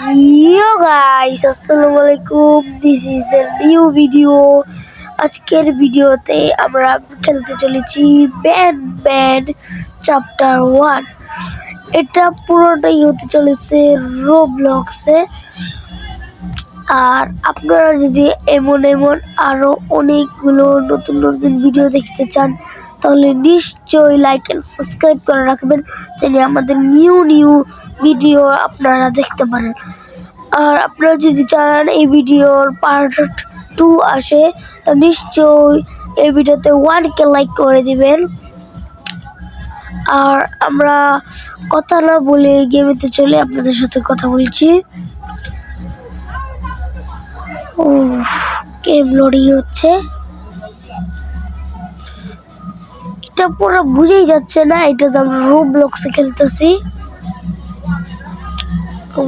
Yo guys, আসসালামু আলাইকুম। This is a new video. আজকের ভিডিওতে আমরা খেলতে চলেছি ব্যান চ্যাপ্টার 1। এটা পুরোটাই হতে চলেছে রোবলক্সে। আর আপনারা যদি এমন আরো অনেকগুলো নতুন ভিডিও দেখতে চান তাহলে নিশ্চয়ই লাইক এন্ড সাবস্ক্রাইব করে রাখবেন, যেন আমাদের নিউ ভিডিও আপনারা দেখতে পারেন। আর আপনারা যদি চান এই ভিডিওর পার্ট 2 আসে তো নিশ্চয়ই এই ভিডিওতে 1K লাইক করে দিবেন। আর আমরা কথা না বলে গেমেতে চলে আপনাদের সাথে কথা বলছি। গেম লোডিং হচ্ছে, এটা পুরো বুঝেই যাচ্ছে না এটা যে আমরা রোবলক্সে খেলতেছি।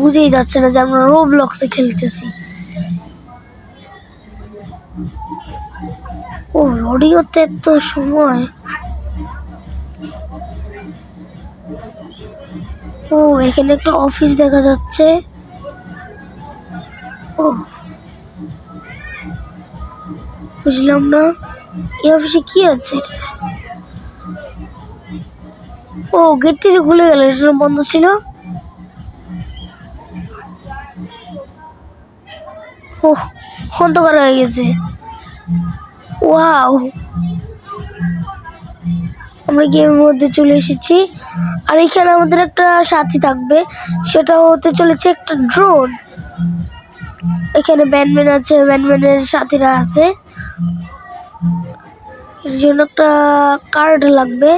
বুঝেই যাচ্ছে না যে আমরা রোবলক্সে খেলতেছি। লোডিং হতে এত সময়। এখানে একটা অফিস দেখা যাচ্ছে। বুঝলাম না এই অফিসে কি আছে। গেটটি তো খুলে গেল, এটা বন্ধ ছিল। অন্ধকার হয়ে গেছে। ওয়াও, আমরা গেমের মধ্যে চলে এসেছি। আর এখানে আমাদের একটা সাথী থাকবে, সেটা হতে চলেছে একটা ড্রোন। এখানে ব্যাটম্যান আছে, ব্যাটম্যানের সাথীরা আছে। এর জন্য একটা কার্ড লাগবে,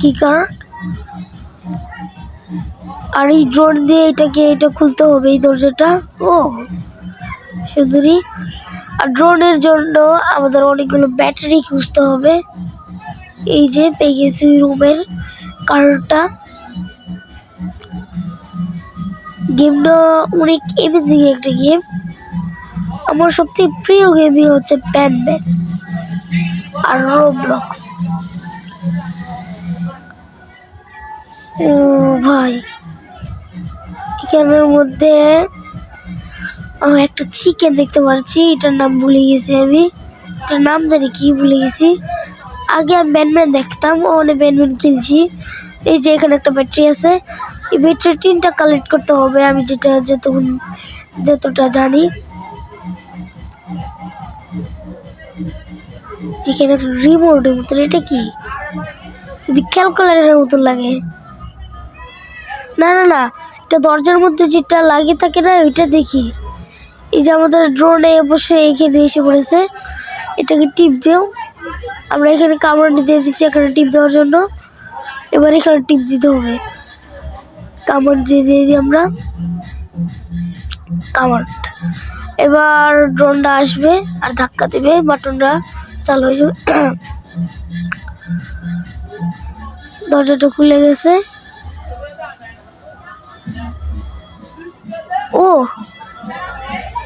কি কার্ড। আর এই ড্রোন দিয়ে এটা খুলতে হবে, এই দরজাটা। সুন্দরী। আর ড্রোনের জন্য আমাদের অনেকগুলো ব্যাটারি খুঁজতে হবে। এই যে পেয়ে গেছি রুমের কার্ডটা। গেমটা অনেক এমেজিং একটা গেম। আমার সবথেকে প্রিয় গেমই হচ্ছে ব্যান আর রোবলক্স। ভাই, এখানের মধ্যে একটা চিকেন দেখতে পাচ্ছি, এটার নাম ভুলে গেছি আমি। এটার নাম জানি কি, ভুলে গেছি। আগে আমি ব্যাটম্যান দেখতাম, অনেক ব্যাটম্যান খেলছি। এই যে এখানে একটা ব্যাটারি আছে, এই ব্যাটারি 3টা কালেক্ট করতে হবে, আমি যতটা জানি। এখানে একটা রিমোটের মতন, এটা কি ক্যালকুলেটরের মতন লাগে। না, এটা দরজার মধ্যে যেটা লাগিয়ে থাকে না, ওইটা দেখি। এই যে আমাদের ড্রোনে বসে এখানে এসে পড়েছে, এটাকে টিপ দেও। আমরা এখানে কামান্ড দিয়ে দিচ্ছি এখানে টিপ দেওয়ার জন্য। এবার এখানে টিপ দিতে হবে, কামান্ড দিয়ে দিই আমরা কামান্ড। এবার ড্রোনটা আসবে আর ধাক্কা দেবে, বাটনটা চালু হয়ে যাবে। দরজাটা খুলে গেছে।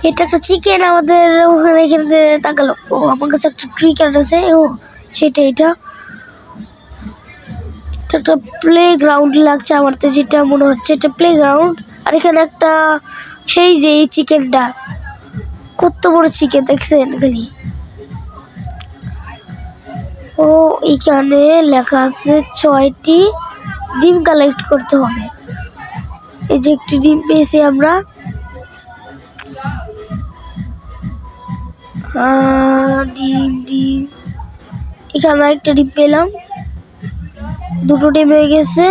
এটা একটা চিকেন আমাদের ওখানে, এখানে তাকালো। আমার কাছে একটা ক্রিকেট আছে। সেটা এটা একটা প্লে গ্রাউন্ড লাগছে আমার তো, যেটা মনে হচ্ছে এটা প্লে গ্রাউন্ড। আর এখানে একটা, এই যে এই চিকেনটা কত বড় চিকেন দেখছেন খালি। এখানে লেখা আছে 6টি ডিম কালেক্ট করতে হবে। এই যে একটি ডিম পেয়েছি আমরা। ডিম এখানে একটা ডিম পেলাম, 2টো ডিম হয়ে গেছে।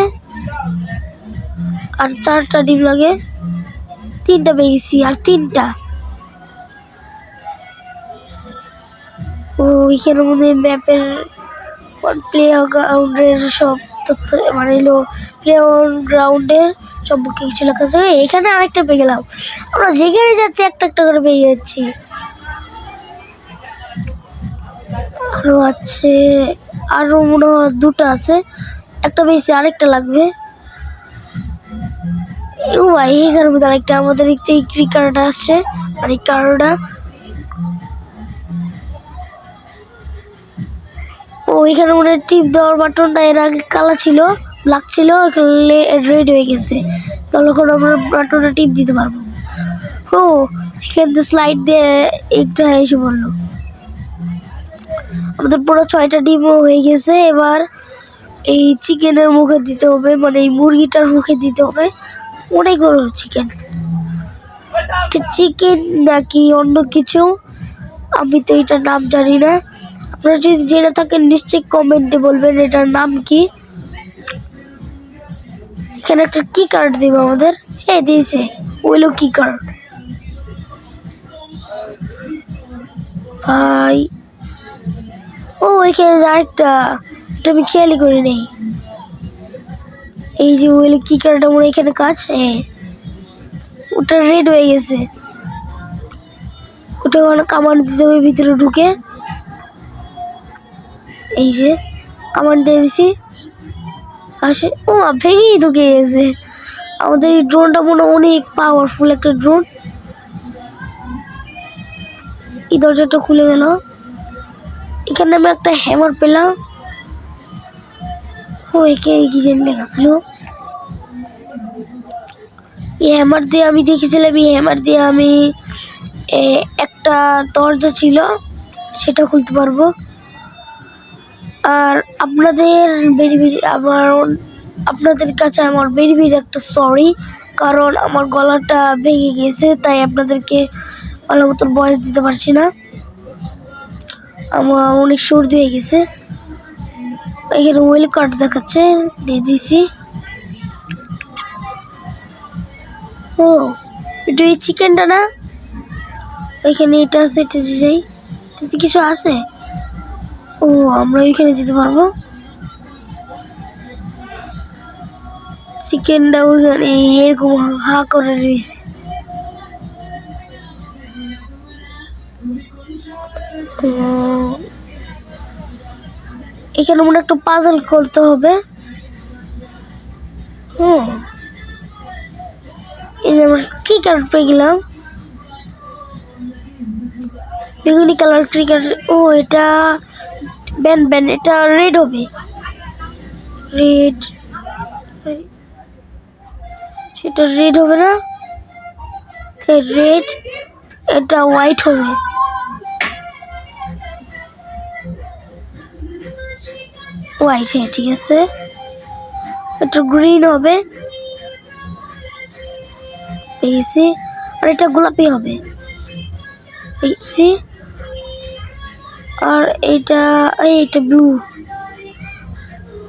আর 4টা ডিম লাগে, 3টা পেয়েছি আর 3টা। এখানে মধ্যে ম্যাপের প্লে গ্রাউন্ডের সব তথ্য, মানে প্লে গ্রাউন্ডের সম্পর্কে কিছু লেখা আছে। এখানে আরেকটা পেয়ে গেলাম। আমরা যেখানে যাচ্ছি একটা করে পেয়ে যাচ্ছি। আরো আছে, আরো মনে হয় 2টা আছে, একটা পেয়েছি, আরেকটা লাগবে। ভাই, এখানের মধ্যে আরেকটা আমাদের এই ক্রিকেটটা আসছে, আর এই কার্ডটা। এখানে মনে হয় টিপ দেওয়ার বাটনটা এর আগে কালা ছিল, ব্ল্যাক ছিল, রেড হয়ে গেছে। তখন আমরা বাটনটা টিপ দিতে পারবো। ও এখান থেকে স্লাইড দিয়ে একটা এসে বললো আমাদের পুরো 6টা ডিমও হয়ে গেছে। এবার এই চিকেনের মুখে দিতে হবে, মানে এই মুরগিটার মুখে দিতে হবে। অনেক বড় চিকেন, চিকেন নাকি অন্য কিছু আমি তো এটার নাম জানি না। আপনারা যদি জেনে থাকেন নিশ্চয়ই কমেন্টে বলবেন এটার নাম কি। এখানে একটা কি কার্ড দিব আমাদের, হ্যাঁ দিয়েছে ওইলো কি কার্ড ভাই। ও এখানে আরেকটা, এটা আমি খেয়ালই করি নেই। এই যে ওইলো কি কার্ড আমার এখানে কাজ, হ্যাঁ ওটা রেড হয়ে গেছে। ওটা ওখানে কামান্ড দিতে হবে ভিতরে ঢুকে। এই যে কামান্ড দিয়ে দিছি, আসে ও ভেঙেই ঢুকে গেছে। আমাদের এই ড্রোনটা মনে অনেক পাওয়ারফুল একটা ড্রোন। এই দরজাটা খুলে গেল। এখানে আমি একটা হ্যামার পেলাম। ও একে কি যেন লেখা ছিল। এই হ্যামার দিয়ে আমি দেখেছিলাম, এই হ্যামার দিয়ে আমি একটা দরজা ছিল সেটা খুলতে পারবো। আর আপনাদের আপনাদের কাছে আমার বেরি একটা সরি, কারণ আমার গলাটা ভেঙে গেছে, তাই আপনাদেরকে ভালো মতন ভয়েস দিতে পারছি না। আমার অনেক সর্দি হয়ে গেছে। এখানে ওয়েল কার্ড দেখাচ্ছে, দিয়ে দিছি। ও এটা এই চিকেনটা না, ওইখানে এটা আছে, এটা যাই, এটাতে কিছু আছে। ও আমরা ওইখানে যেতে পারবো। চিকেনটা ওইখানে এরকম হা করে রয়েছে। এখানে মনে একটা পাজল করতে হবে। এই যে আমরা কি কালার পেয়ে গেলাম, বেগুনি কালার ক্রিকেট। ও এটা ব্যান ব্যান, এটা রেড হবে, রেড। সেটা রেড হবে না, রেড। এটা হোয়াইট হবে, হোয়াইট, হ্যাঁ ঠিক আছে। এটা গ্রিন হবে, পেয়েছি। আর এটা গোলাপি হবে, পেয়েছি। আর এইটা ব্লু,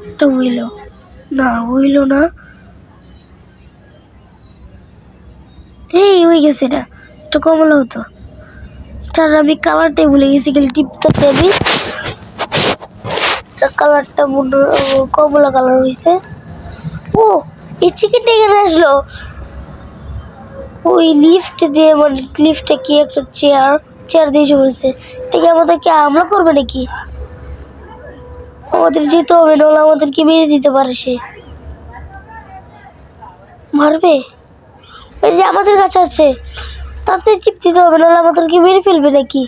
এটা হইলো না, এই হয়ে গেছে। এটা কমলা হতো। এটার আমি কালারটাই ভুলে গেছি, খালি টিপটাতে আমি কালারটা কমলা কালার হয়েছে। ও এই চিকেনটা এখানে আসলো ওই লিফট দিয়ে, মানে লিফটে কি একটা চেয়ার দিয়ে বলছে। এটা কি আমাদেরকে হামলা করবে নাকি? আমাদের যেতে হবে, নাহলে আমাদেরকে মেরে দিতে পারে সে। মারবে, এই যে আমাদের কাছে আছে, তাতে চিপ দিতে হবে, নাহলে আমাদেরকে মেরে ফেলবে নাকি।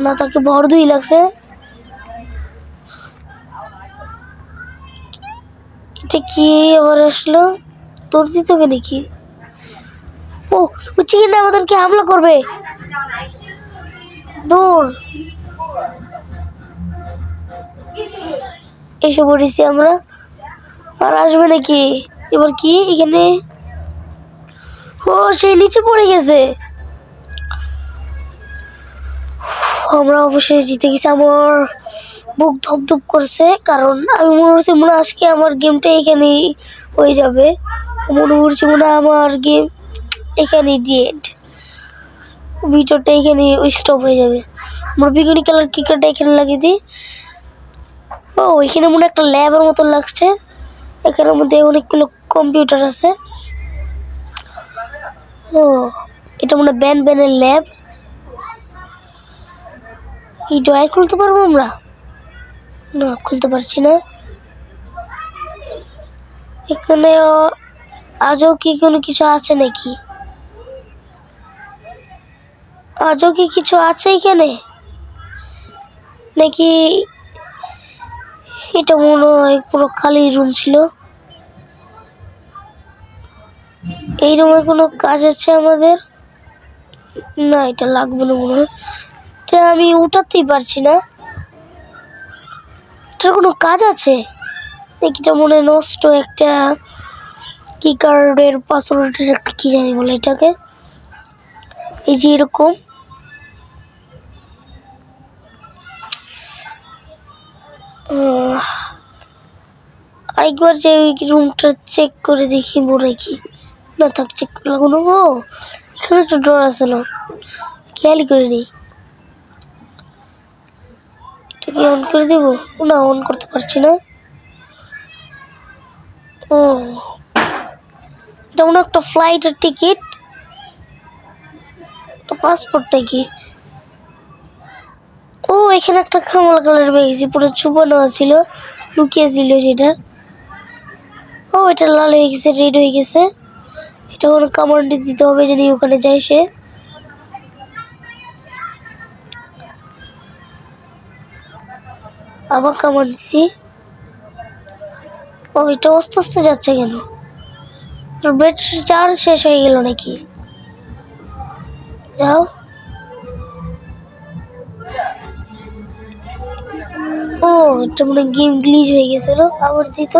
না তাকে ভর দুই লাগছে। এটা কি আবার আসলো, তোর দিতে হবে নাকি? ও চিকেন আমাদেরকে হামলা করবে, দৌড়। এসে পড়েছি আমরা, আর আসবে নাকি? এবার কি এখানে? ও সে নিচে পড়ে গেছে। আমরা অবশ্যই জিতে গেছি। আমার বুক ধপধপ করছে, কারণ আমি মনে আজকে আমার গেমটা এখানেই হয়ে যাবে। মনে আমার গেম এখানেই ডিএড, ভিডিওটা এখানে স্টপ হয়ে যাবে। আমার বেগুনি কালার ক্রিকেটটা এখানে লাগিয়ে দিই। ও এখানে মনে একটা ল্যাবের মতন লাগছে। এখানের মধ্যে অনেকগুলো কম্পিউটার আছে। ও এটা মনে ব্যানের ল্যাব। এই ড্রয়ার খুলতে পারবো আমরা? না খুলতে পারছি না। এখানে আজও কি কোনো কিছু আছে নাকি? আজও কি কিছু আছে এখানে নাকি? এটা মনে হয় পুরো খালি রুম ছিল। এই রুমে কোনো কাজ আছে আমাদের? না, এটা লাগবে না মনে হয়। এটা আমি উঠাতেই পারছি না। এটার কোনো কাজ আছে নাকি? এটা মনে হয় নষ্ট একটা কি কার্ডের পাসওয়ার্ডের একটা কি জানি বলে এটাকে। এই যে এরকম আরেকবার যে ওই রুমটা চেক করে দেখি মনে কি না থাক। চেক করলে কোনো এখানে একটা ডোর আছে না, খেয়ালই করে নিই। এটাকে অন করে দেব? না, অন করতে পারছি না। ও, এটা মনে একটা ফ্লাইটের টিকিট, পাসপোর্ট নাকি? ও, এখানে একটা কামাল কালার পেয়েছি, পুরো ছুপানো ছিল, লুকিয়ে ছিল সেটা। ও, এটা লাল হয়ে গেছে, রেড হয়ে গেছে। এটা কোনো কামান্ড দিতে হবে যদি ওখানে যায় সে। আবার কামান্ড দিচ্ছি। ও, এটা আস্তে আস্তে যাচ্ছে কেন? ব্যাটারি চার্জ শেষ হয়ে গেল নাকি? যাও। ও, এটা মনে গেম গ্লিচ হয়ে গেছিল। আবার দিত।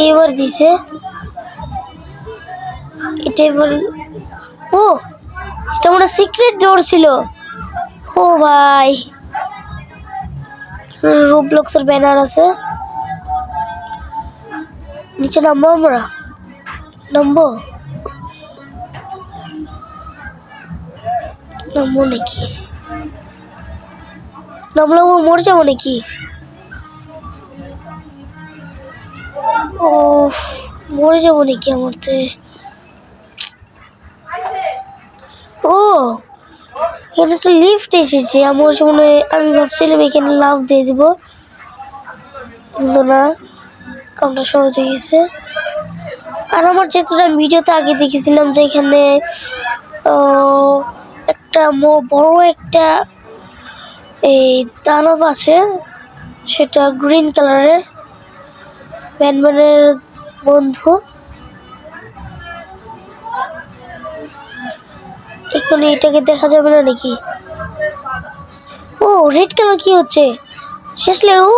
এবার দিছে। এটা এবার ও, এটা মনে সিক্রেট ডোর ছিল। ও ভাই, রোবলক্সের ব্যানার আছে। নিচে নামবো আমরা? নামবো নাকি? নামলে আমরা মরে যাবো নাকি? ও, মরে যাবো নাকি আমার তো? ও, এখানে একটা লিফট এসেছে। আমার মনে আমি ভাবছিলাম এখানে লাফ দিয়ে দিব, কিন্তু না, কামটা সহজ হয়ে গেছে। আর আমার যেটা ভিডিওতে আগে দেখেছিলাম যে এখানে একটা বড় একটা এই দানব আছে, সেটা গ্রিন কালারের, ব্যাটম্যানের বন্ধু। এখানে এটাকে দেখা যাবে না নাকি? ও, রেড কালার কি হচ্ছে শেষলে? ও,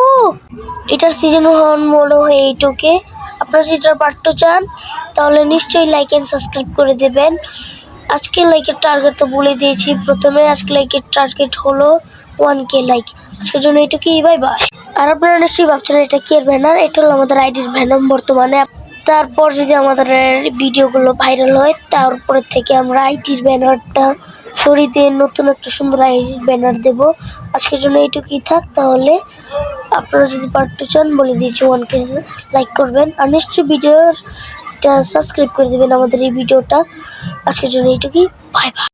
এটার সিজন 1 মনে হয় এইটুকে। আপনারা যদি এটার পার্ট 2 চান তাহলে নিশ্চয়ই লাইক এন্ড সাবস্ক্রাইব করে দেবেন। আজকে লাইকের টার্গেট তো বলে দিয়েছি প্রথমে। আজকে লাইকের টার্গেট হলো 1K লাইক। আজকের জন্য এটুকুই, বাই বাই। আর আপনারা নিশ্চয়ই ভাবছেন এটা কি এর ব্যানার? এটা হলো আমাদের আইডির ব্যানার বর্তমানে। তারপর যদি আমাদের ভিডিওগুলো ভাইরাল হয়, তারপরে থেকে আমরা আইডির ব্যানারটা সরিয়ে দিয়ে নতুন একটা সুন্দর আইডির ব্যানার দেব। আজকের জন্য এইটুকুই থাক। তাহলে আপনারা যদি পার্ট 2 চান বলে দিয়েছি 1K লাইক করবেন, আর নিশ্চয়ই ভিডিওটা সাবস্ক্রাইব করে দেবেন আমাদের এই ভিডিওটা। আজকের জন্য এইটুকুই, বাই বাই।